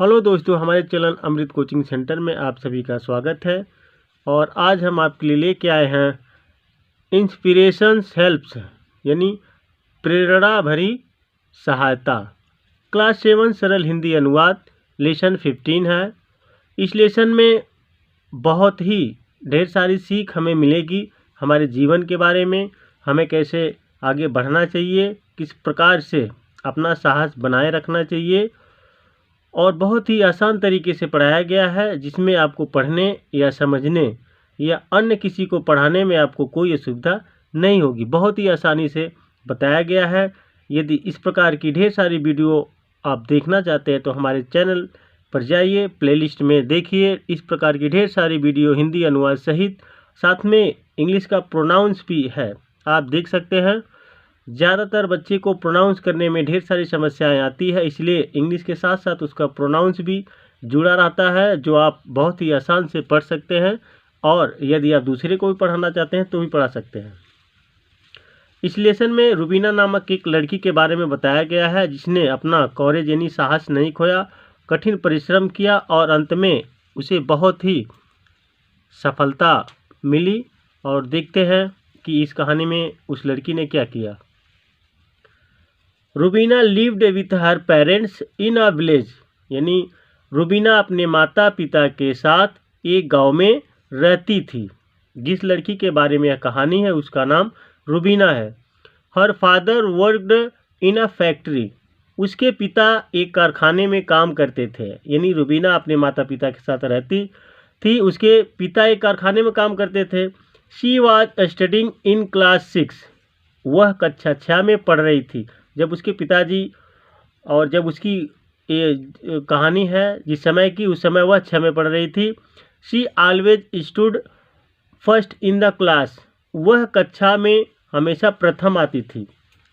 Hello दोस्तों, हमारे channel अमृत coaching centre में आप सभी का स्वागत है। और आज हम आपके लिए लेके आए हैं इंस्पिरेशंस हेल्प्स यानी प्रेरणा भरी सहायता। क्लास 7 सरल हिंदी अनुवाद लेसन 15 है। इस लेसन में बहुत ही ढेर सारी सीख हमें मिलेगी हमारे जीवन के बारे में, हमें कैसे आगे बढ़ना चाहिए, किस प्रकार से अपना साहस बनाए रखना चाहिए, और बहुत ही आसान तरीके से पढ़ाया गया है जिसमें आपको पढ़ने या समझने या अन्य किसी को पढ़ाने में आपको कोई असुविधा नहीं होगी। बहुत ही आसानी से बताया गया है। यदि इस प्रकार की ढेर सारी वीडियो आप देखना चाहते हैं तो हमारे चैनल पर जाइए, प्लेलिस्ट में देखिए। इस प्रकार की ढेर सारी वीडियो हिंदी अनुवाद सहित साथ में इंग्लिश का प्रोनाउंस भी है, आप देख सकते हैं। ज़्यादातर बच्चे को प्रोनाउंस करने में ढेर सारी समस्याएं आती है, इसलिए इंग्लिश के साथ साथ उसका प्रोनाउंस भी जुड़ा रहता है, जो आप बहुत ही आसान से पढ़ सकते हैं। और यदि आप दूसरे को भी पढ़ाना चाहते हैं तो भी पढ़ा सकते हैं। इस लेसन में रुबीना नामक एक लड़की के बारे में बताया गया है जिसने अपना कॉरेज यानी साहस नहीं खोया, कठिन परिश्रम किया और अंत में उसे बहुत ही सफलता मिली। और देखते हैं कि इस कहानी में उस लड़की ने क्या किया। Rubina lived with her parents in a village, यानी रुबीना अपने माता पिता के साथ एक गांव में रहती थी। जिस लड़की के बारे में यह कहानी है उसका नाम रुबीना है। Her father worked in a factory, उसके पिता एक कारखाने में काम करते थे। यानी रुबीना अपने माता पिता के साथ रहती थी, उसके पिता एक कारखाने में काम करते थे। She was studying in class 6, वह कक्षा 6 में पढ़ रही थी जब उसके पिताजी, और जब उसकी ये कहानी है जिस समय की, उस समय वह 6 में पढ़ रही थी। She always stood first in the class, वह कक्षा में हमेशा प्रथम आती थी।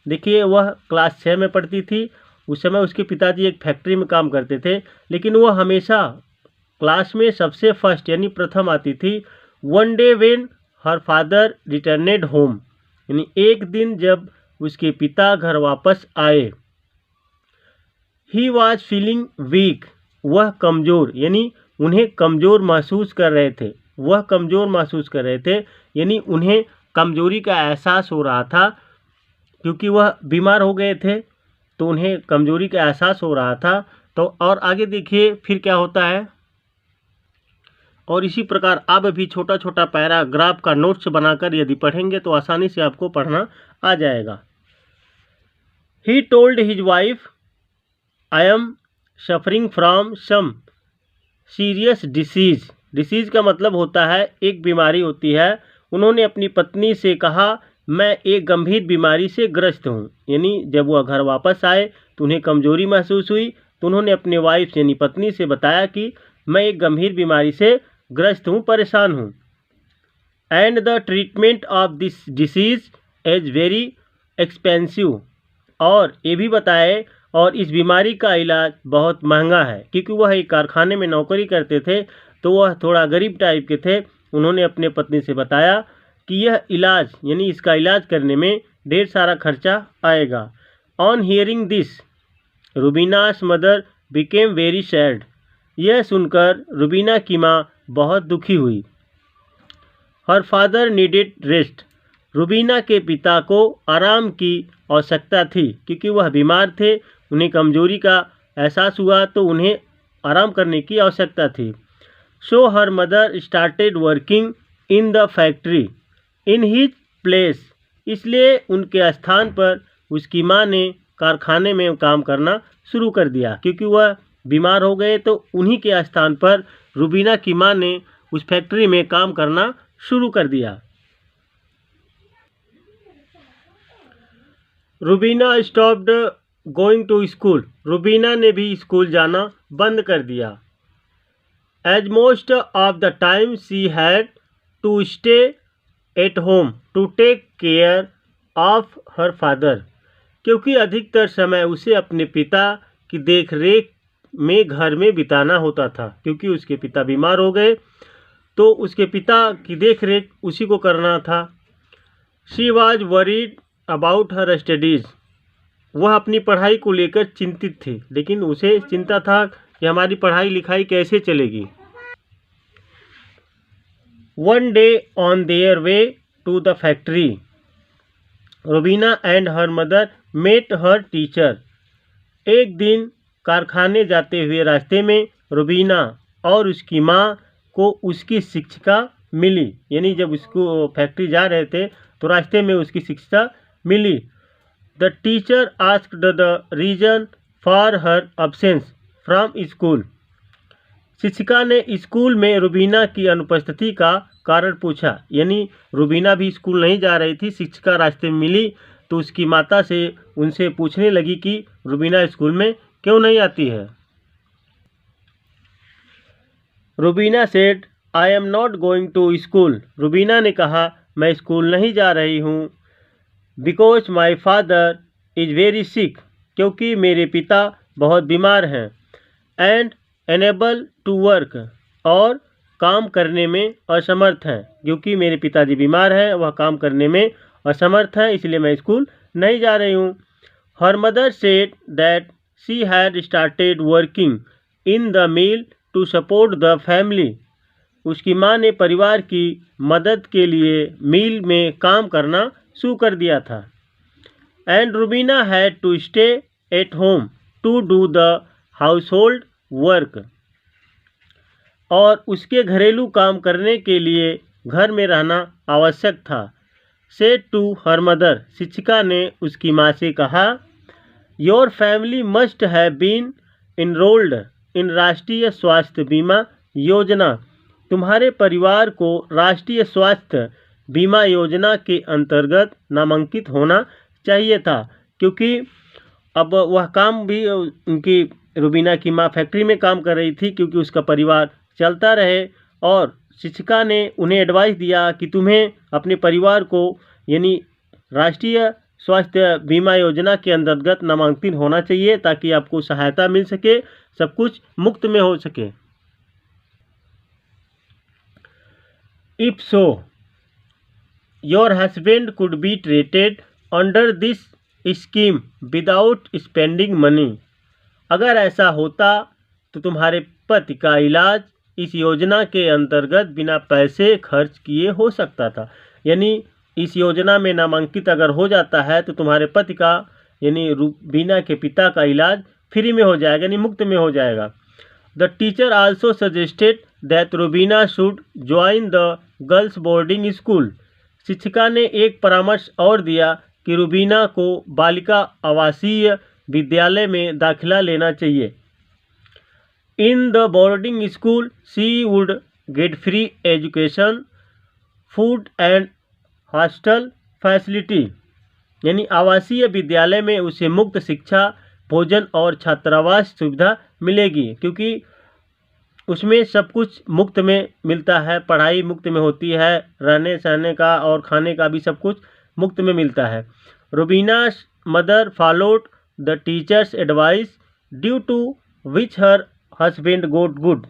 देखिए, वह क्लास 6 में पढ़ती थी, उस समय उसके पिताजी एक फैक्ट्री में काम करते थे, लेकिन वह हमेशा क्लास में सबसे फर्स्ट यानी प्रथम आती थी। One day when her father returned home, यानी एक दिन जब उसके पिता घर वापस आए। ही वॉज फीलिंग वीक, वह कमज़ोर, यानी उन्हें कमज़ोर महसूस कर रहे थे। वह कमज़ोर महसूस कर रहे थे यानी उन्हें कमज़ोरी का एहसास हो रहा था, क्योंकि वह बीमार हो गए थे तो उन्हें कमज़ोरी का एहसास हो रहा था। तो और आगे देखिए फिर क्या होता है। और इसी प्रकार आप भी छोटा छोटा पैराग्राफ का नोट्स बनाकर यदि पढ़ेंगे तो आसानी से आपको पढ़ना आ जाएगा। He told his wife, I am suffering from some serious disease. Disease का मतलब होता है एक बीमारी होती है। उन्होंने अपनी पत्नी से कहा, मैं एक गंभीर बीमारी से ग्रस्त हूँ। यानी जब वह घर वापस आए तो उन्हें कमज़ोरी महसूस हुई, तो उन्होंने अपने वाइफ यानी पत्नी से बताया कि मैं एक गंभीर बीमारी से ग्रस्त हूँ, परेशान हूँ। And the treatment of this disease is very expensive, और ये भी बताए और इस बीमारी का इलाज बहुत महंगा है। क्योंकि वह एक कारखाने में नौकरी करते थे तो वह थोड़ा गरीब टाइप के थे। उन्होंने अपने पत्नी से बताया कि यह इलाज यानी इसका इलाज करने में ढेर सारा खर्चा आएगा। On hearing this Rubina's mother became very sad, यह सुनकर रुबीना की माँ बहुत दुखी हुई। Her father needed rest, Rubina के पिता को आराम की आवश्यकता थी क्योंकि वह बीमार थे, उन्हें कमज़ोरी का एहसास हुआ तो उन्हें आराम करने की आवश्यकता थी। So her mother started working in the factory in his place, इसलिए उनके स्थान पर उसकी माँ ने कारखाने में काम करना शुरू कर दिया। क्योंकि वह बीमार हो गए तो उन्हीं के स्थान पर रुबीना की माँ ने उस फैक्ट्री में काम करना शुरू कर दिया। Rubina stopped going to school, Rubina ने भी स्कूल जाना बंद कर दिया। As most of the time she had to stay at home to take care of her father, क्योंकि अधिकतर समय उसे अपने पिता की देख रेख में घर में बिताना होता था। क्योंकि उसके पिता बीमार हो गए तो उसके पिता की देख रेख उसी को करना था। She was worried about her studies, वह अपनी पढ़ाई को लेकर चिंतित थी, लेकिन उसे चिंता था कि हमारी पढ़ाई लिखाई कैसे चलेगी। One day on their way to the factory Rubina and her mother met her teacher. एक दिन कारखाने जाते हुए रास्ते में रुबीना और उसकी माँ को उसकी शिक्षिका मिली। यानी जब उसको फैक्ट्री जा रहे थे तो रास्ते में उसकी शिक्षिका मिली। The teacher asked the reason for her absence from school. शिक्षिका ने स्कूल में रुबीना की अनुपस्थिति का कारण पूछा। यानी रुबीना भी स्कूल नहीं जा रही थी, शिक्षिका रास्ते में मिली तो उसकी माता से उनसे पूछने लगी कि रुबीना स्कूल में क्यों नहीं आती है। Rubina said I am not going to school. Rubina ने कहा मैं स्कूल नहीं जा रही हूँ। Because my father is very sick, क्योंकि मेरे पिता बहुत बीमार हैं। एंड अनेबल टू वर्क, और काम करने में असमर्थ हैं। क्योंकि मेरे पिताजी बीमार हैं, वह काम करने में असमर्थ हैं, इसलिए मैं स्कूल नहीं जा रही हूँ। Her mother said that she had started working in the mill to support the family. उसकी माँ ने परिवार की मदद के लिए मिल में काम करना शुरू कर दिया था। And Rubina had to stay at home to do the household work, और उसके घरेलू काम करने के लिए घर में रहना आवश्यक था। सेड टू हर मदर, शिक्षिका ने उसकी माँ से कहा your family must have been enrolled in Rashtriya Swasthya बीमा योजना। तुम्हारे परिवार को राष्ट्रीय स्वास्थ्य बीमा योजना के अंतर्गत नामांकित होना चाहिए था। क्योंकि अब वह काम भी उनकी रुबीना की माँ फैक्ट्री में काम कर रही थी, क्योंकि उसका परिवार चलता रहे। और शिक्षिका ने उन्हें एडवाइस दिया कि तुम्हें अपने परिवार को यानी राष्ट्रीय स्वास्थ्य बीमा योजना के अंतर्गत नामांकित होना चाहिए, ताकि आपको सहायता मिल सके, सब कुछ मुफ्त में हो सके। If so your husband could be treated under this scheme without spending money. अगर ऐसा होता तो तुम्हारे पति का इलाज इस योजना के अंतर्गत बिना पैसे खर्च किए हो सकता था। यानी इस योजना में नामांकित अगर हो जाता है तो तुम्हारे पति का यानी रुबीना के पिता का इलाज फ्री में हो जाएगा, यानी मुफ्त में हो जाएगा। The teacher also suggested that Rubina should join the girls boarding school. शिक्षिका ने एक परामर्श और दिया कि रुबीना को बालिका आवासीय विद्यालय में दाखिला लेना चाहिए। In the boarding school she would get free education, food and hostel facility. यानी आवासीय विद्यालय में उसे मुफ्त शिक्षा, भोजन और छात्रावास सुविधा मिलेगी, क्योंकि उसमें सब कुछ मुफ्त में मिलता है, पढ़ाई मुफ्त में होती है, रहने सहने का और खाने का भी सब कुछ मुफ्त में मिलता है। Rubina's mother followed the teacher's advice due to which her husband got good.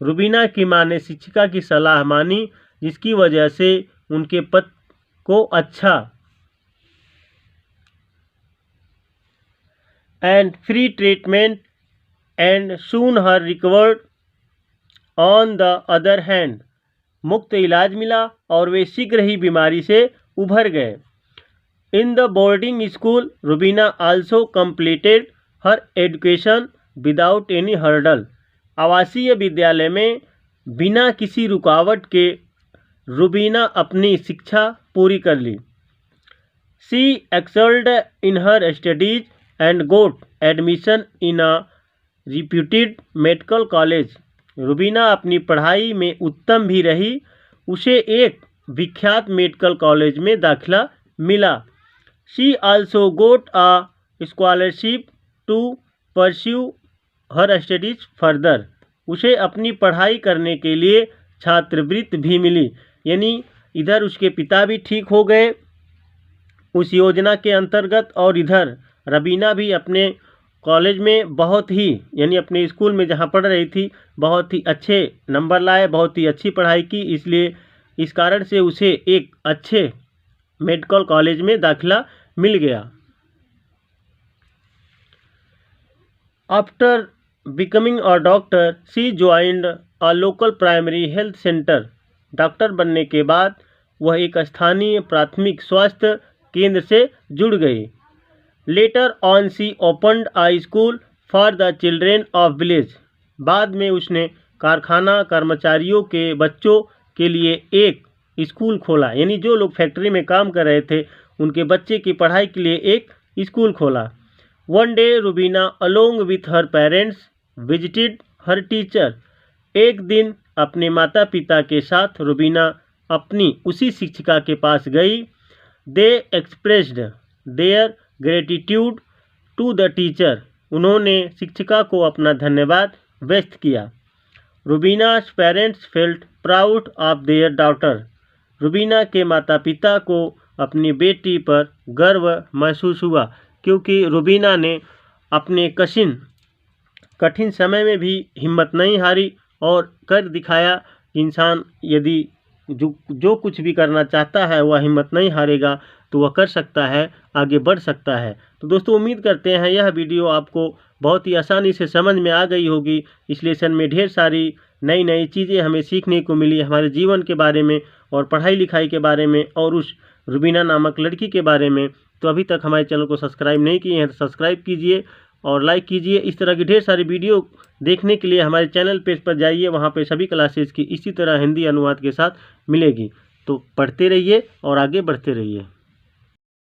Rubina की माँ ने शिक्षिका की सलाह मानी, जिसकी वजह से उनके पति को अच्छा and free treatment and soon her recovered. On the other hand, मुफ्त इलाज मिला और वे शीघ्र ही बीमारी से उभर गए। In the boarding school Rubina also completed her education without any hurdle. आवासीय विद्यालय में बिना किसी रुकावट के रुबीना अपनी शिक्षा पूरी कर ली। She excelled in her studies and got admission in a reputed medical college. Rubina अपनी पढ़ाई में उत्तम भी रही, उसे एक विख्यात मेडिकल कॉलेज में दाखिला मिला। She also got a scholarship to pursue her studies further. उसे अपनी पढ़ाई करने के लिए छात्रवृत्ति भी मिली। यानी इधर उसके पिता भी ठीक हो गए उस योजना के अंतर्गत, और इधर रुबीना भी अपने कॉलेज में बहुत ही यानी अपने स्कूल में जहाँ पढ़ रही थी बहुत ही अच्छे नंबर लाए, बहुत ही अच्छी पढ़ाई की, इसलिए इस कारण से उसे एक अच्छे मेडिकल कॉलेज में दाखिला मिल गया। After becoming a doctor she joined a local primary health centre. Doctor बनने के बाद वह एक स्थानीय प्राथमिक स्वास्थ्य केंद्र से जुड़ गई। Later on she opened a school for the children of village. बाद में उसने कारखाना कर्मचारियों के बच्चों के लिए एक स्कूल खोला, यानी जो लोग फैक्ट्री में काम कर रहे थे उनके बच्चे की पढ़ाई के लिए एक स्कूल खोला। One day Rubina along with her parents visited her teacher. एक दिन अपने माता पिता के साथ रुबीना अपनी उसी शिक्षिका के पास गई। They expressed their gratitude to the teacher. उन्होंने शिक्षिका को अपना धन्यवाद व्यक्त किया। Rubina's parents felt proud of their daughter. Rubina के माता पिता को अपनी बेटी पर गर्व महसूस हुआ, क्योंकि रुबीना ने अपने कठिन समय में भी हिम्मत नहीं हारी और कर दिखाया कि इंसान यदि जो कुछ भी करना चाहता है वह हिम्मत नहीं हारेगा तो वह कर सकता है, आगे बढ़ सकता है। तो दोस्तों उम्मीद करते हैं यह वीडियो आपको बहुत ही आसानी से समझ में आ गई होगी। इस लेसन में ढेर सारी नई नई चीज़ें हमें सीखने को मिली हमारे जीवन के बारे में और पढ़ाई लिखाई के बारे में और उस रुबीना नामक लड़की के बारे में। तो अभी तक हमारे चैनल को सब्सक्राइब नहीं किए हैं तो सब्सक्राइब कीजिए और लाइक कीजिए। इस तरह की ढेर सारी वीडियो देखने के लिए हमारे चैनल पेज पर जाइए, वहाँ पे सभी क्लासेस की इसी तरह हिंदी अनुवाद के साथ मिलेगी। तो पढ़ते रहिए और आगे बढ़ते रहिए।